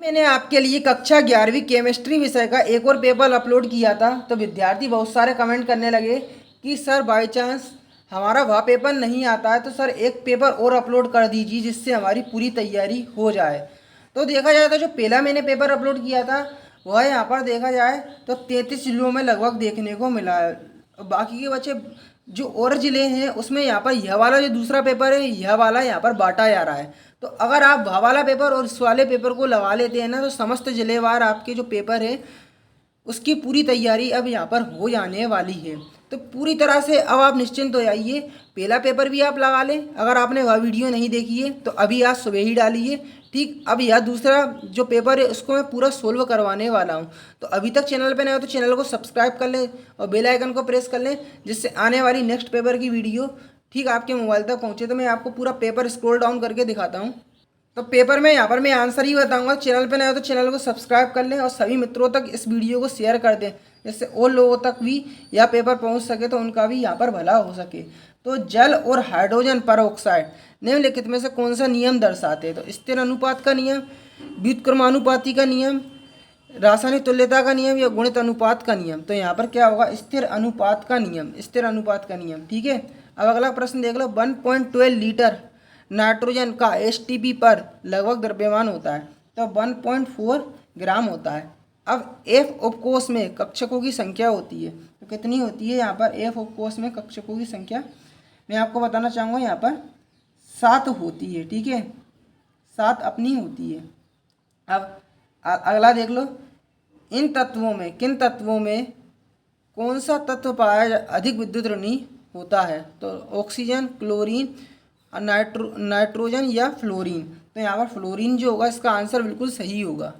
मैंने आपके लिए कक्षा 11वीं केमिस्ट्री विषय का एक और पेपर अपलोड किया था, तो विद्यार्थी बहुत सारे कमेंट करने लगे कि सर बाय चांस हमारा वह पेपर नहीं आता है तो सर एक पेपर और अपलोड कर दीजिए जिससे हमारी पूरी तैयारी हो जाए। तो देखा जाए तो जो पहला मैंने पेपर अपलोड किया था वह यहाँ पर देखा जाए तो 33 जिलों में लगभग देखने को मिला है। बाकी के बच्चे जो और ज़िले हैं उसमें यहाँ पर यह वाला जो दूसरा पेपर है यह वाला यहाँ पर बांटा जा रहा है। तो अगर आप वह वाला पेपर और इस वाले पेपर को लगा लेते हैं ना तो समस्त जिलेवार आपके जो पेपर है उसकी पूरी तैयारी अब यहाँ पर हो जाने वाली है। तो पूरी तरह से अब आप निश्चिंत हो जाइए। पहला पेपर भी आप लगा लें, अगर आपने वह वीडियो नहीं देखी है तो अभी आज सुबह ही डालिए। ठीक, अब यह दूसरा जो पेपर है उसको मैं पूरा सोल्व करवाने वाला हूँ। तो अभी तक चैनल पे नए हो तो चैनल को सब्सक्राइब कर लें और बेल आइकन को प्रेस कर लें, जिससे आने वाली नेक्स्ट पेपर की वीडियो ठीक आपके मोबाइल तक पहुँचे। तो मैं आपको पूरा पेपर स्क्रॉल डाउन करके दिखाता हूँ। तो पेपर में यहाँ पर मैं आंसर ही बताऊंगा। चैनल पे नए हो तो चैनल को सब्सक्राइब कर लें और सभी मित्रों तक इस वीडियो को शेयर कर दें, जिससे और लोगों तक भी यह पेपर पहुँच सके तो उनका भी यहाँ पर भला हो सके। तो जल और हाइड्रोजन परऑक्साइड निम्नलिखित में से कौन सा नियम दर्शाते हैं? तो स्थिर अनुपात का नियम, व्युत्क्रमानुपाती का नियम, रासायनिक तुल्यता का नियम या गुणित अनुपात का नियम। तो यहाँ पर क्या होगा? स्थिर अनुपात का नियम, स्थिर अनुपात का नियम। ठीक है, अब अगला प्रश्न देख लो। 1.12 लीटर नाइट्रोजन का एसटीपी पर लगभग द्रव्यमान होता है तो 1.4 ग्राम होता है। अब एफ उपकोष में कक्षकों की संख्या होती है तो कितनी होती है? यहाँ पर एफ उपकोष में कक्षकों की संख्या मैं आपको बताना चाहूँगा, यहाँ पर 7 होती है। ठीक है, 7 अपनी होती है। अब अगला देख लो। इन तत्वों में, किन तत्वों में कौन सा तत्व पाया अधिक विद्युत ऋणी होता है? तो ऑक्सीजन, क्लोरीन, नाइट्रोजन या फ्लोरीन। तो यहाँ पर फ्लोरीन जो होगा इसका आंसर बिल्कुल सही होगा।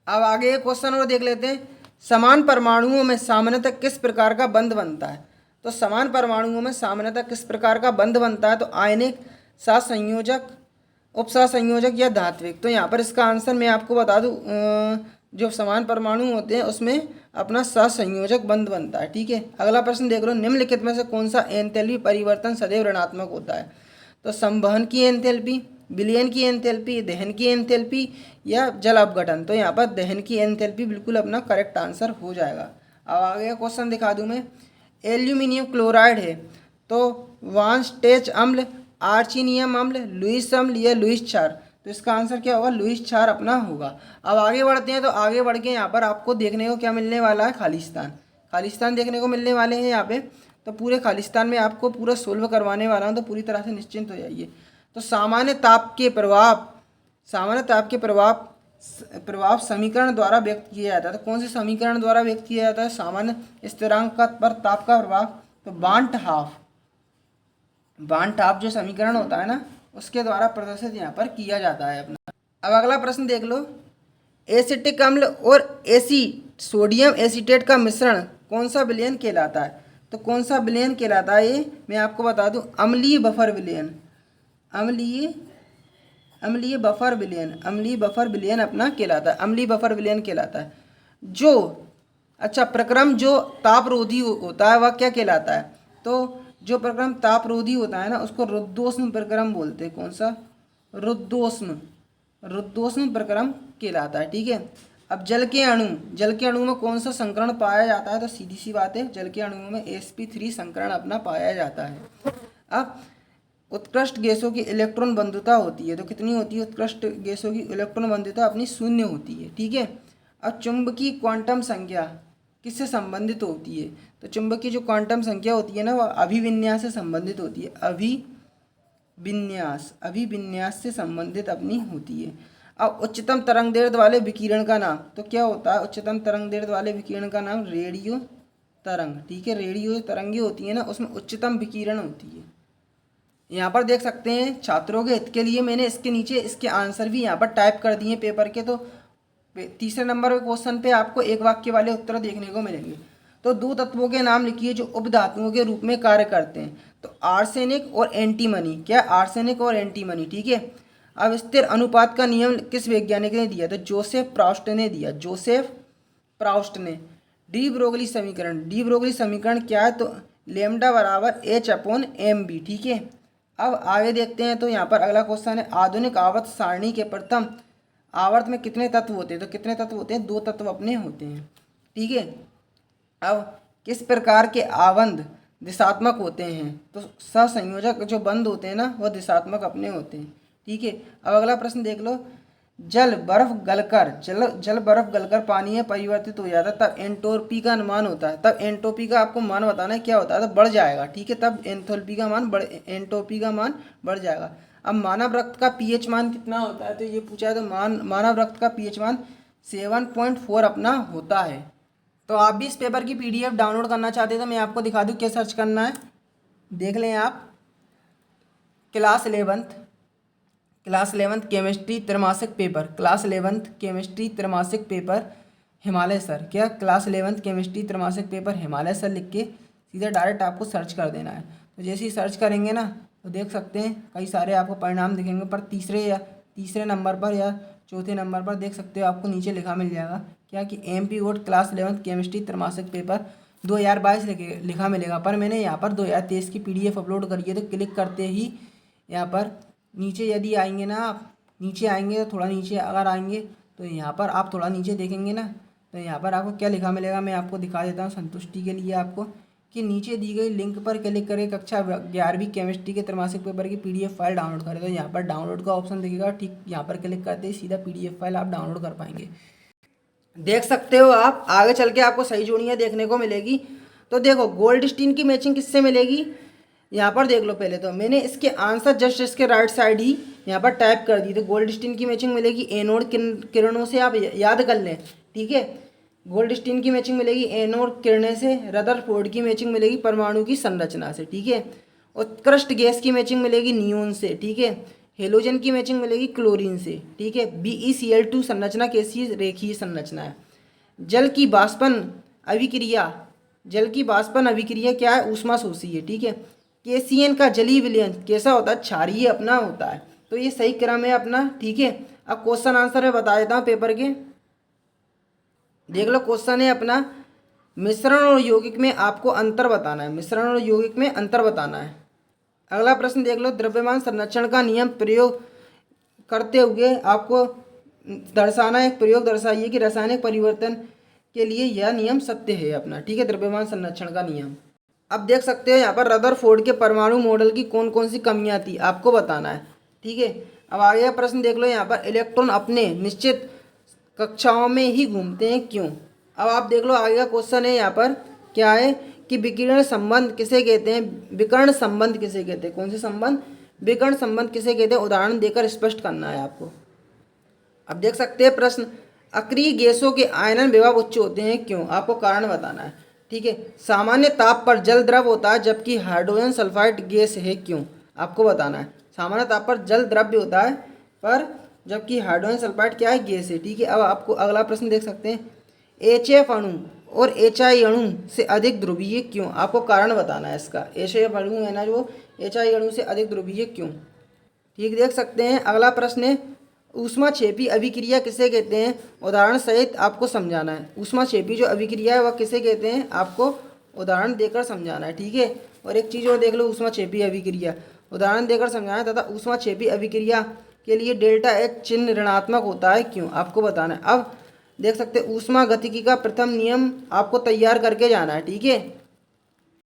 अब आगे एक क्वेश्चन और देख लेते हैं। समान परमाणुओं में सामान्यतः किस प्रकार का बंध बनता है? तो समान परमाणुओं में सामान्यतः किस प्रकार का बंध बनता है? तो आयनिक, सहसंयोजक, उपसहसंयोजक या धात्विक। तो यहाँ पर इसका आंसर मैं आपको बता दूँ, जो समान परमाणु होते हैं उसमें अपना सहसंयोजक बंध बनता है। ठीक है, अगला प्रश्न देख लो। निम्नलिखित में से कौन सा एंथैल्पी परिवर्तन सदैव ऋणात्मक होता है? तो संवहन की एंथैल्पी, विलयन की एंथैल्पी, दहन की एंथैल्पी या जल अपघटन। तो यहाँ पर दहन की एंथैल्पी बिल्कुल अपना करेक्ट आंसर हो जाएगा। अब आगे क्वेश्चन दिखा दूँ मैं। एल्यूमिनियम क्लोराइड है तो वांसटेच अम्ल, आर्चिनियम अम्ल, लुईस अम्ल या लुईस क्षार। तो इसका आंसर क्या होगा? लुईस क्षार अपना होगा। अब आगे बढ़ते हैं। तो आगे बढ़ के यहाँ पर आपको देखने को क्या मिलने वाला है? खालिस्तान, खालिस्तान देखने को मिलने वाले हैं यहाँ पे। तो पूरे खालिस्तान में आपको पूरा सोल्व करवाने वाला हूँ, तो पूरी तरह से निश्चिंत हो जाइए। तो सामान्य ताप के प्रभाव, सामान्य ताप के प्रभाव समीकरण द्वारा व्यक्त किया जाता है। तो कौन से समीकरण द्वारा व्यक्त किया जाता है सामान्य स्थिरांक पर ताप का प्रभाव? तो बांट हाफ, बांट हाफ जो समीकरण होता है ना उसके द्वारा प्रदर्शित यहाँ पर किया जाता है अपना। अब अगला प्रश्न देख लो। एसिटिक अम्ल और सोडियम एसीटेट का मिश्रण कौन सा विलयन कहलाता है? तो कौन सा विलयन कहलाता है ये मैं आपको बता दूं। अम्लीय बफर विलयन, अम्लीय बफर विलयन, अम्लीय बफर विलयन अपना कहलाता है, अम्लीय बफर विलयन कहलाता है। जो अच्छा प्रक्रम जो तापरोधी होता है वह क्या कहलाता है? तो जो प्रक्रम तापरोधी होता है ना उसको रुद्धोष्ण प्रक्रम बोलते हैं। कौन सा? रुद्धोष्ण, रुद्धोष्ण प्रक्रम कहलाता है। ठीक है, अब जल के अणु, जल के अणु में कौन सा संकरण पाया जाता है? तो सीधी सी बात है, जल के अणुओं में sp3 संकरण अपना पाया जाता है। अब उत्कृष्ट गैसों की इलेक्ट्रॉन बंधुता होती है तो कितनी होती है? उत्कृष्ट गैसों की इलेक्ट्रॉन बंधुता अपनी 0 होती है। ठीक है, अब चुंबकीय क्वांटम संख्या किससे संबंधित होती है? तो चुंबकीय जो क्वांटम संख्या होती है ना वह अभिविन्यास से संबंधित होती है। अभिविन्यास, अभिविन्यास से संबंधित अपनी होती है। अब उच्चतम तरंग दैर्ध्य वाले विकिरण का नाम तो क्या होता है? उच्चतम तरंग दैर्ध्य वाले विकिरण का नाम रेडियो तरंग। ठीक है, रेडियो तरंगें होती है ना उसमें उच्चतम विकिरण होती है। यहाँ पर देख सकते हैं छात्रों के हित के लिए मैंने इसके नीचे इसके आंसर भी यहाँ पर टाइप कर दिए पेपर के। तो तीसरे नंबर के क्वेश्चन पे आपको एक वाक्य वाले उत्तर देखने को मिलेंगे। तो 2 तत्वों के नाम लिखिए जो उपधातुओं के रूप में कार्य करते हैं। तो आर्सेनिक और एंटीमनी। क्या? आर्सेनिक और एंटीमनी। ठीक है, अब स्थिर अनुपात का नियम किस वैज्ञानिक ने दिया? तो जोसेफ प्राउस्ट ने दिया, जोसेफ प्राउस्ट ने। डी ब्रोगली समीकरण, डी ब्रोगली समीकरण क्या है? तो लेमडा बराबर H/mb। ठीक है, अब आगे देखते हैं। तो यहाँ पर अगला क्वेश्चन है। आधुनिक आवर्त सारणी के प्रथम आवर्त में कितने तत्व होते हैं, तो कितने तत्व होते हैं, 2 तत्व अपने होते हैं। ठीक है। अब किस प्रकार के आबंध दिशात्मक होते हैं, तो सहसंयोजक जो बंध होते हैं ना वह दिशात्मक अपने होते हैं। ठीक है। अब अगला प्रश्न देख लो, जल बर्फ गलकर पानी में परिवर्तित हो जाता है तब एंट्रोपी का अनुमान होता है। तब एंट्रोपी का आपको मान बताना है क्या होता है, तो बढ़ जाएगा। ठीक है। तब एंथैल्पी का मान एंट्रोपी का मान बढ़ जाएगा। अब मानव रक्त का पीएच मान कितना होता है, तो ये पूछा है, तो मानव रक्त का पीएच मान 7.4 अपना होता है। तो आप भी इस पेपर की पीडीएफ डाउनलोड करना चाहते हैं तो मैं आपको दिखा दूँ क्या सर्च करना है, देख लें आप। क्लास 11th केमिस्ट्री त्रैमासिक पेपर, क्लास 11th केमिस्ट्री त्रैमासिक पेपर हिमालय सर, क्या क्लास 11th केमिस्ट्री त्रैमासिक पेपर हिमालय सर लिख के सीधा डायरेक्ट आपको सर्च कर देना है। तो जैसे ही सर्च करेंगे ना तो देख सकते हैं कई सारे आपको परिणाम दिखेंगे, पर तीसरे नंबर पर या चौथे नंबर पर देख सकते हो आपको नीचे लिखा मिल जाएगा क्या कि MP board class 11th chemistry त्रैमासिक पेपर 2022 लिखा मिलेगा। पर मैंने यहाँ पर 2023 की PDF अपलोड करी है, तो क्लिक करते ही यहाँ पर नीचे यदि आएंगे ना, आप नीचे आएंगे तो थोड़ा नीचे अगर आएंगे तो यहाँ पर आप थोड़ा नीचे देखेंगे ना तो यहाँ पर आपको क्या लिखा मिलेगा, मैं आपको दिखा देता हूँ संतुष्टि के लिए आपको, कि नीचे दी गई लिंक पर क्लिक करके कक्षा 11वीं केमिस्ट्री के त्रैमासिक पेपर की PDF फाइल डाउनलोड करें। तो यहाँ पर डाउनलोड का ऑप्शन दिखेगा, ठीक यहाँ पर क्लिक करते ही सीधा PDF फाइल आप डाउनलोड कर पाएंगे। देख सकते हो आप, आगे चल के आपको सही जोड़ियाँ देखने को मिलेगी। तो देखो गोल्डस्टीन की मैचिंग किससे मिलेगी, यहाँ पर देख लो। पहले तो मैंने इसके आंसर जस्ट इसके राइट साइड ही यहाँ पर टाइप कर दी। तो गोल्डस्टीन की मैचिंग मिलेगी एनोड किरणों से, आप याद कर लें। ठीक है। गोल्डस्टीन की मैचिंग मिलेगी एनोड किरणें से, रदरफोर्ड की मैचिंग मिलेगी परमाणु की संरचना से। ठीक है। उत्कृष्ट गैस की मैचिंग मिलेगी नियोन से। ठीक है। हेलोजन की मैचिंग मिलेगी क्लोरीन से। ठीक है। BeCl2 संरचना कैसी रेखीय संरचना है। जल की बाष्पन अभिक्रिया क्या है, ऊष्मा शोषी है। ठीक है। KCN का जलीय विलयन कैसा होता है, क्षारीय अपना होता है। तो ये सही क्रम है अपना। ठीक है। अब क्वेश्चन आंसर मैं बता देता हूँ पेपर के, देख लो। क्वेश्चन है अपना, मिश्रण और यौगिक में आपको अंतर बताना है, मिश्रण और यौगिक में अंतर बताना है। अगला प्रश्न देख लो, द्रव्यमान संरक्षण का नियम प्रयोग करते हुए आपको दर्शाना, एक प्रयोग दर्शाइए कि रासायनिक परिवर्तन के लिए यह नियम सत्य है अपना। ठीक है। द्रव्यमान संरक्षण का नियम। अब देख सकते हो यहाँ पर रदरफोर्ड के परमाणु मॉडल की कौन कौन सी कमियां थी आपको बताना है। ठीक है। अब आगे का प्रश्न देख लो, यहाँ पर इलेक्ट्रॉन अपने निश्चित कक्षाओं में ही घूमते हैं क्यों। अब आप देख लो आगे का क्वेश्चन है यहाँ पर क्या है कि विकिरण संबंध किसे कहते हैं, विकर्ण संबंध किसे कहते हैं, कौन से संबंध, विकर्ण संबंध किसे कहते हैं, उदाहरण देकर स्पष्ट करना है आपको। अब देख सकते हैं प्रश्न, अक्रिय गैसों के आयनन विभव उच्च होते हैं क्यों, आपको कारण बताना है। ठीक है। सामान्य ताप पर जल द्रव होता है जबकि हाइड्रोजन सल्फाइड गैस है क्यों, आपको बताना है। सामान्य ताप पर जल द्रव्य होता है पर जबकि हाइड्रोजन सल्फाइड क्या है, गैस है। ठीक है। अब आपको अगला प्रश्न देख सकते हैं, HF अणु और HI अणु से अधिक ध्रुवीय क्यों, आपको कारण बताना है इसका। HF अणु है ना जो, HI अणु से अधिक ध्रुवीय क्यों। ठीक, देख सकते हैं। अगला प्रश्न है, ऊष्माक्षेपी अभिक्रिया किसे कहते हैं, उदाहरण सहित आपको समझाना है। ऊष्माक्षेपी जो अभिक्रिया है वह किसे कहते हैं, आपको उदाहरण देकर समझाना है। ठीक है। और एक चीज़ और देख लो, ऊष्माक्षेपी अभिक्रिया उदाहरण देकर समझाना तथा ऊष्माक्षेपी अभिक्रिया के लिए ΔH चिन्ह ऋणात्मक होता है क्यों, आपको बताना है। अब देख सकते हैं ऊष्मा गतिकी का प्रथम नियम आपको तैयार करके जाना है। ठीक है।